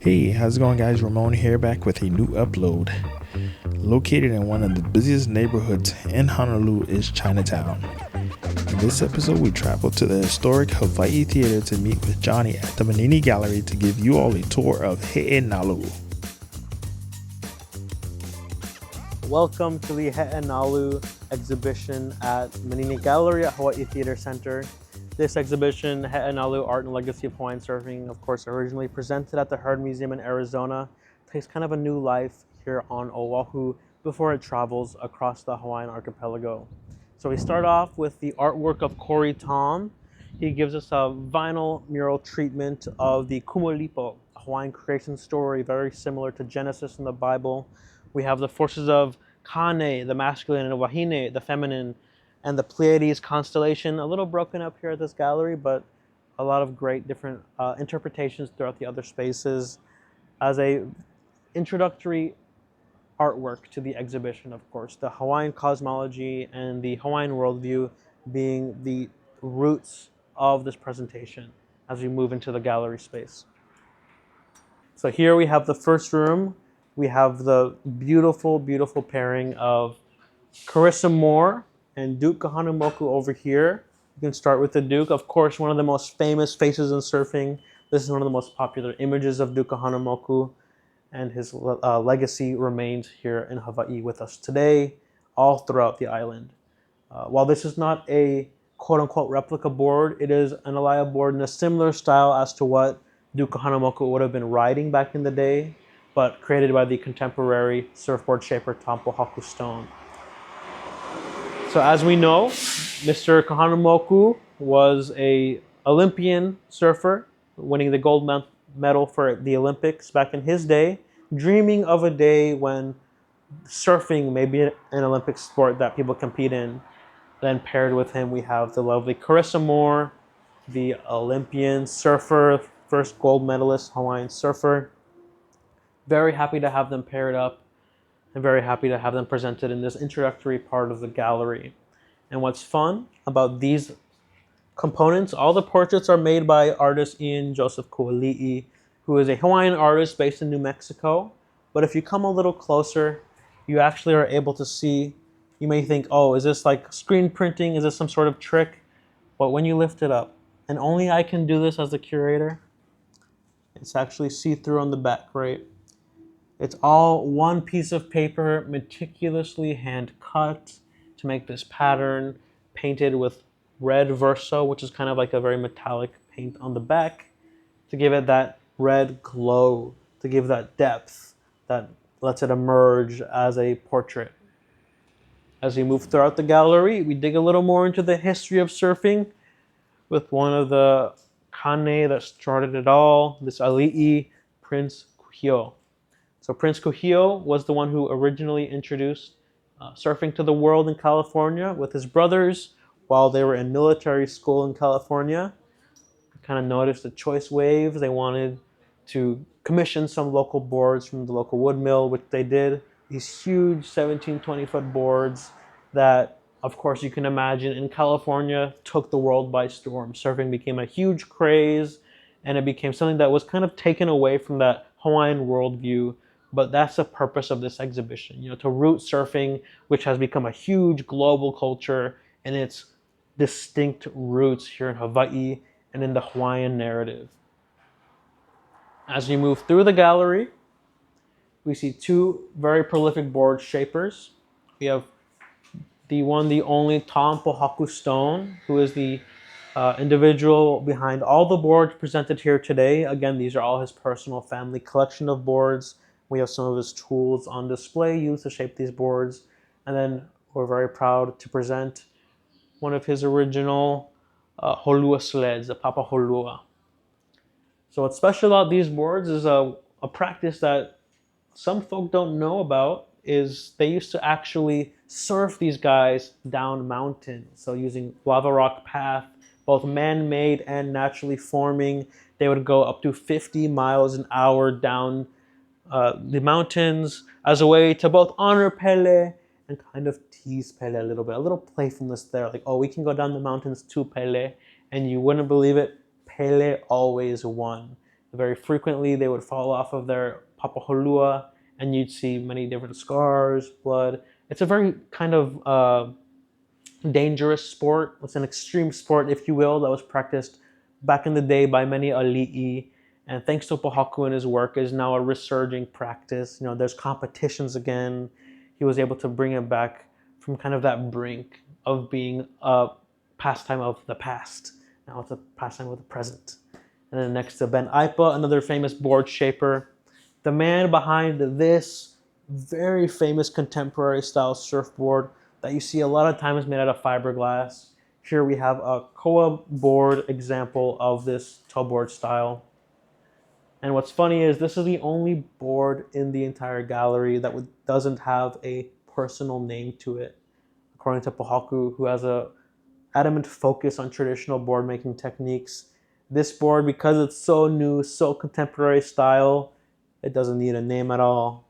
Hey, how's it going, guys? Ramon here, back with a new upload. Located in one of the busiest neighborhoods in Honolulu is Chinatown. In this episode, we travel to the historic Hawaii Theater to meet with Johnny at the Manini Gallery to give you all a tour of He'e Nalu. Welcome to the He'e Nalu exhibition at Manini Gallery at Hawaii Theater Center. This exhibition, He'e Nalu, Art and Legacy of Hawaiian Surfing, of course, originally presented at the Heard Museum in Arizona, takes kind of a new life here on O'ahu before it travels across the Hawaiian archipelago. So we start off with the artwork of Corey Tom. He gives us a vinyl mural treatment of the Kumu, a Hawaiian creation story very similar to Genesis in the Bible. We have the forces of Kane, the masculine, and Wahine, the feminine, and the Pleiades constellation, a little broken up here at this gallery, but a lot of great different interpretations throughout the other spaces as a introductory artwork to the exhibition, of course. The Hawaiian cosmology and the Hawaiian worldview being the roots of this presentation as we move into the gallery space. So here we have the first room. We have the beautiful, beautiful pairing of Carissa Moore and Duke Kahanamoku over here. You can start with the Duke. Of course, one of the most famous faces in surfing. This is one of the most popular images of Duke Kahanamoku, and his legacy remains here in Hawaii with us today, all throughout the island. While this is not a quote-unquote replica board, it is an alaya board in a similar style as to what Duke Kahanamoku would have been riding back in the day, but created by the contemporary surfboard shaper Pohaku Stone. So as we know, Mr. Kahanamoku was an Olympian surfer, winning the gold medal for the Olympics back in his day, dreaming of a day when surfing may be an Olympic sport that people compete in. Then paired with him, we have the lovely Carissa Moore, the Olympian surfer, first gold medalist Hawaiian surfer. Very happy to have them paired up. I'm very happy to have them presented in this introductory part of the gallery. And what's fun about these components, all the portraits are made by artist Joseph Kauli'i, who is a Hawaiian artist based in New Mexico. But if you come a little closer, you actually are able to see, you may think, oh, is this like screen printing? Is this some sort of trick? But when you lift it up, and only I can do this as the curator, it's actually see-through on the back, right? It's all one piece of paper, meticulously hand cut to make this pattern, painted with red verso, which is kind of like a very metallic paint on the back, to give it that red glow, to give that depth that lets it emerge as a portrait. As we move throughout the gallery, we dig a little more into the history of surfing with one of the Kane that started it all, this ali'i, Prince Kūhiō. So Prince Kūhiō was the one who originally introduced surfing to the world in California with his brothers while they were in military school in California. Kind of noticed the choice waves. They wanted to commission some local boards from the local wood mill, which they did. These huge 17, 20-foot boards that, of course, you can imagine in California took the world by storm. Surfing became a huge craze, and it became something that was kind of taken away from that Hawaiian worldview. But that's the purpose of this exhibition, to root surfing, which has become a huge global culture, and its distinct roots here in Hawaii and in the Hawaiian narrative. As we move through the gallery, we see two very prolific board shapers. We have the one, the only Tom Pohaku Stone, who is the individual behind all the boards presented here today. Again, these are all his personal family collection of boards. We have some of his tools on display used to shape these boards. And then we're very proud to present one of his original Hōlua sleds, the Papa Hōlua. So what's special about these boards is a practice that some folk don't know about, is they used to actually surf these guys down mountains. So using lava rock path, both man-made and naturally forming, they would go up to 50 miles an hour down the mountains as a way to both honor Pele and kind of tease Pele a little playfulness there. Like, oh, we can go down the mountains to Pele, and you wouldn't believe it, Pele always won. Very frequently, they would fall off of their papaholua, and you'd see many different scars, blood. It's a very kind of dangerous sport. It's an extreme sport, if you will, that was practiced back in the day by many ali'i. And thanks to Pohaku and his work, is now a resurging practice. There's competitions again. He was able to bring it back from kind of that brink of being a pastime of the past. Now it's a pastime of the present. And then next to Ben Aipa, another famous board shaper. The man behind this very famous contemporary style surfboard that you see a lot of times made out of fiberglass. Here we have a koa board example of this towboard style. And what's funny is this is the only board in the entire gallery that doesn't have a personal name to it. According to Pohaku, who has a adamant focus on traditional board making techniques, this board, because it's so new, so contemporary style, it doesn't need a name at all.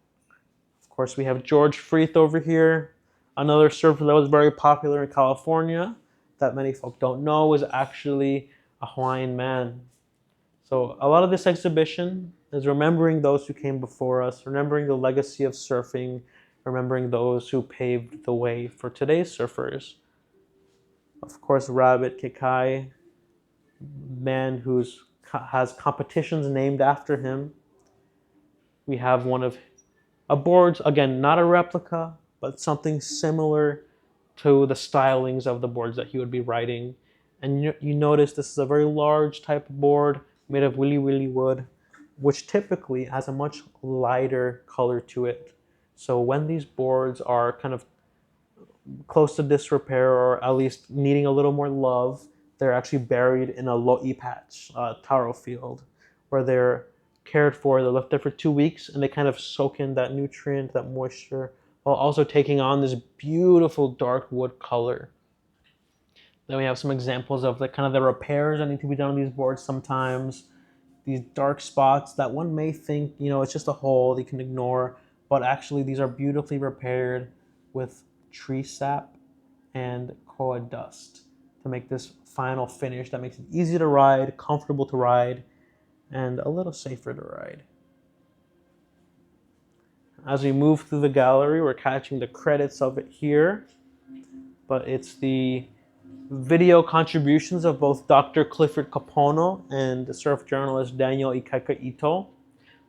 Of course, we have George Freeth over here, another surfer that was very popular in California that many folk don't know was actually a Hawaiian man. So a lot of this exhibition is remembering those who came before us, remembering the legacy of surfing, remembering those who paved the way for today's surfers. Of course, Rabbit Kekai, man who has competitions named after him. We have one of a board, again, not a replica, but something similar to the stylings of the boards that he would be riding. And you notice this is a very large type of board made of wili wood, which typically has a much lighter color to it. So when these boards are kind of close to disrepair, or at least needing a little more love, they're actually buried in a lo'i patch, taro field, where they're cared for. They're left there for 2 weeks, and they kind of soak in that nutrient, that moisture, while also taking on this beautiful dark wood color. Then we have some examples of the repairs that need to be done on these boards sometimes. These dark spots that one may think, it's just a hole you can ignore, but actually these are beautifully repaired with tree sap and koa dust to make this final finish that makes it easy to ride, comfortable to ride, and a little safer to ride. As we move through the gallery, we're catching the credits of it here, but it's the video contributions of both Dr. Clifford Kapono and the surf journalist Daniel Ikaika Ito.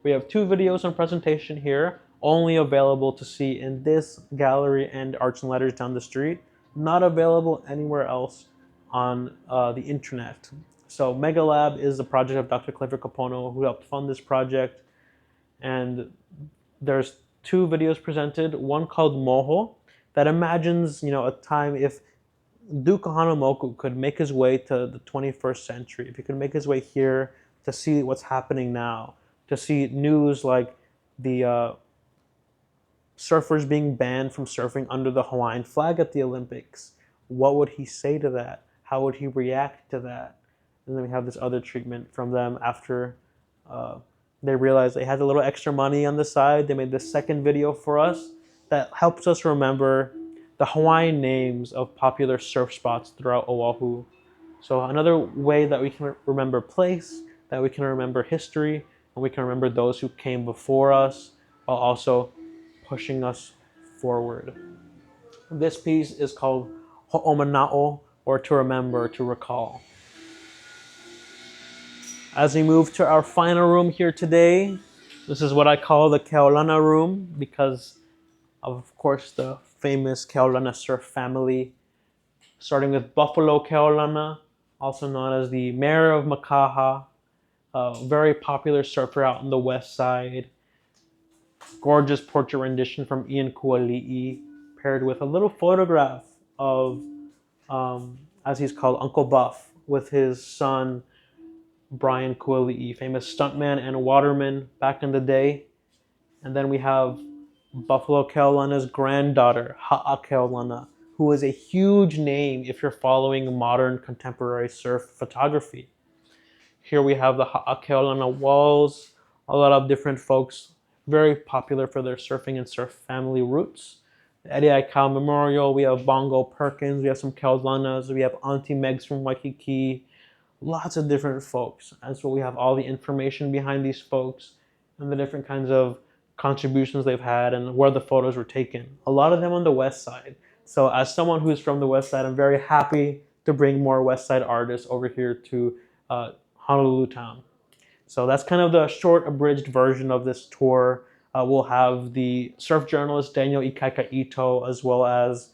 We have 2 videos on presentation here, only available to see in this gallery and Arts and Letters down the street, not available anywhere else on the internet. So Mega Lab is the project of Dr. Clifford Kapono, who helped fund this project. And there's 2 videos presented, one called Moho, that imagines, a time if Kahanamoku could make his way to the 21st century, if he could make his way here to see what's happening now, to see news like the surfers being banned from surfing under the Hawaiian flag at the Olympics. What would he say to that? How would he react to that? And then we have this other treatment from them after they realized they had a little extra money on the side. They made this second video for us that helps us remember the Hawaiian names of popular surf spots throughout Oahu. So another way that we can remember place, that we can remember history, and we can remember those who came before us, while also pushing us forward. This piece is called Ho'omana'o, or to remember, to recall. As we move to our final room here today, this is what I call the Keaulana room, because of course the famous Keaulana surf family, starting with Buffalo Keaulana, also known as the Mayor of Makaha, a very popular surfer out on the west side. Gorgeous portrait rendition from Ian Kauli'i, paired with a little photograph of, as he's called, Uncle Buff, with his son, Brian Kauli'i, famous stuntman and waterman back in the day. And then we have Buffalo Keaulana's granddaughter, Ha'a Keaulana, who is a huge name if you're following modern contemporary surf photography. Here we have the Ha'a Keaulana walls, a lot of different folks, very popular for their surfing and surf family roots. The Eddie Aikau Memorial, we have Bongo Perkins, we have some Keaulanas, we have Auntie Megs from Waikiki, lots of different folks. And so we have all the information behind these folks and the different kinds of contributions they've had and where the photos were taken. A lot of them on the west side. So as someone who's from the west side, I'm very happy to bring more west side artists over here to Honolulu town. So that's kind of the short abridged version of this tour. We'll have the surf journalist Daniel Ikaika Ito, as well as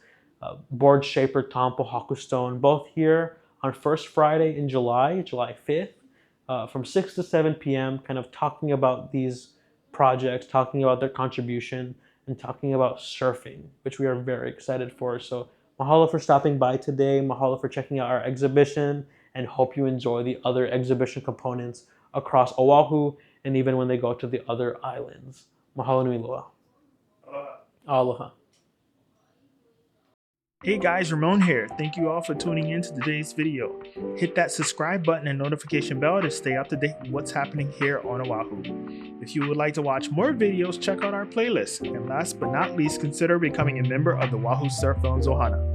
board shaper Tom Pohaku Stone, both here on first Friday in July, July 5th, from 6 to 7 p.m., kind of talking about these projects, talking about their contribution, and talking about surfing, which we are very excited for. So mahalo for stopping by today, mahalo for checking out our exhibition, and hope you enjoy the other exhibition components across Oahu and even when they go to the other islands. Mahalo nui loa. Aloha. Aloha. Hey guys, Ramon here. Thank you all for tuning in to today's video. Hit that subscribe button and notification bell to stay up to date with what's happening here on Oahu. If you would like to watch more videos, check out our playlist. And last but not least, consider becoming a member of the O'ahu Surf Films Ohana.